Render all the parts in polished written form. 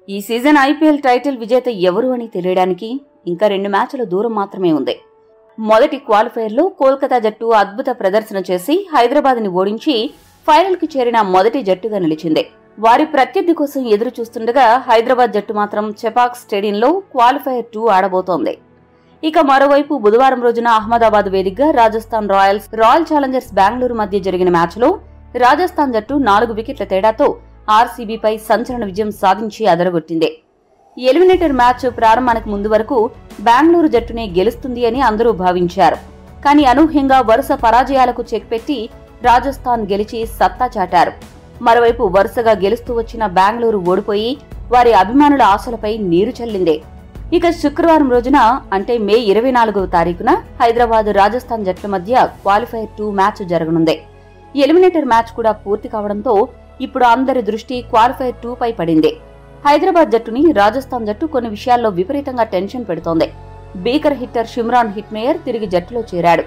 ఈ season IPL title విజేత ఎవరు అని తెలియడానికి ఇంకా 2 మ్యాచ్ల దూరం మాత్రమే ఉంది. మొదటి క్వాలిఫైయర్లో కోల్కతా జట్టు అద్భుత ప్రదర్శన చేసి హైదరాబాద్ని ఓడించి ఫైనల్కి చేరిన మొదటి జట్టుగా నిలిచింది. వారి ప్రత్యర్థి కోసం ఎదురు చూస్తుండగా హైదరాబాద్ జట్టు మాత్రం చెపాక్ స్టేడియంలో క్వాలిఫైయర్ 2 ఆడబోతోంది. ఇక మరోవైపు బుధవారం రోజున అహ్మదాబాద్ వేదికగా రాజస్థాన్ రాయల్ ఛాలెంజర్స్ బెంగళూరు మధ్య జరిగిన మ్యాచ్లో రాజస్థాన్ జట్టు 4 వికెట్ల తేడాతో ఆర్సీబీపై సంచలన విజయం సాధించి అదరగొట్టింది. ఎలిమినేటర్ మ్యాచ్ ప్రారంభానికి ముందు వరకు బెంగళూరు జట్టునే గెలుస్తుంది అని అందరూ భావించారు. కానీ అనూహ్యంగా వరుస పరాజయాలకు చెక్ పెట్టి రాజస్థాన్ గెలిచి సత్తా చాటారు. మరోవైపు వరుసగా గెలుస్తూ వచ్చిన బెంగళూరు ఓడిపోయి వారి అభిమానుల ఆశలపై నీరు చల్లింది. ఇక శుక్రవారం రోజున అంటే మే 24వ తారీఖున హైదరాబాద్ రాజస్థాన్ జట్ల మధ్య క్వాలిఫైయర్ 2 మ్యాచ్ జరగనుంది. ఎలిమినేటర్ మ్యాచ్ కూడా పూర్తి కావడంతో ఇప్పుడు అందరి దృష్టి క్వాలిఫైయర్ 2 పై పడింది. హైదరాబాద్ జట్టుని రాజస్థాన్ జట్టు కొన్ని విషయాల్లో విపరీతంగా టెన్షన్ పెడుతోంది. బీకర్ హిట్టర్ షిమ్రాన్ హిట్మేయర్ తిరిగి జట్టులో చేరాడు.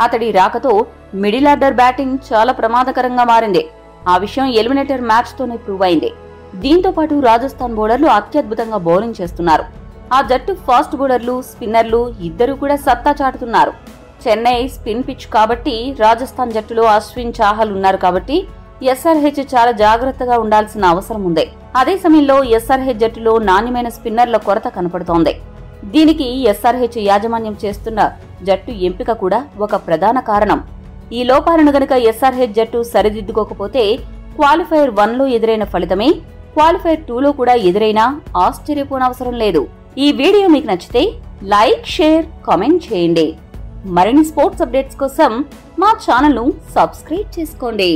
అతడి రాకతో మిడిల్ ఆర్డర్ బ్యాటింగ్ చాలా ప్రమాదకరంగా మారింది. ఆ విషయం ఎలిమినేటర్ మ్యాచ్ తోనే ప్రూవ్ అయింది. దీంతో పాటు రాజస్థాన్ బౌలర్లు అత్యద్భుతంగా బౌలింగ్ చేస్తున్నారు. ఆ జట్టు ఫాస్ట్ బౌలర్లు, స్పిన్నర్లు ఇద్దరూ కూడా సత్తా చాటుతున్నారు. చెన్నై స్పిన్ పిచ్ కాబట్టి రాజస్థాన్ జట్టులో అశ్విన్, చాహల్ ఉన్నారు కాబట్టి ఎస్ఆర్హెచ్ చాలా జాగ్రత్తగా ఉండాల్సిన అవసరం ఉంది. అదే సమయంలో ఎస్ఆర్హెచ్ జట్టులో నాణ్యమైన స్పిన్నర్ల కొరత కనపడుతోంది. దీనికి ఎస్ఆర్హెచ్ యాజమాన్యం చేస్తున్న జట్టు ఎంపిక కూడా ఒక ప్రధాన కారణం. ఈ లోపాలను గనుక ఎస్ఆర్హెచ్ జట్టు సరిదిద్దుకోకపోతే క్వాలిఫైయర్ 1లో ఎదురైన ఫలితమే క్వాలిఫైయర్ 2లో కూడా ఎదురైనా ఆశ్చర్యపోనవసరం లేదు. ఈ వీడియో మీకు నచ్చితే లైక్, షేర్, కామెంట్ చేయండి. మరిన్ని స్పోర్ట్స్ అప్డేట్స్ కోసం మా ఛానల్ను సబ్స్క్రైబ్ చేసుకోండి.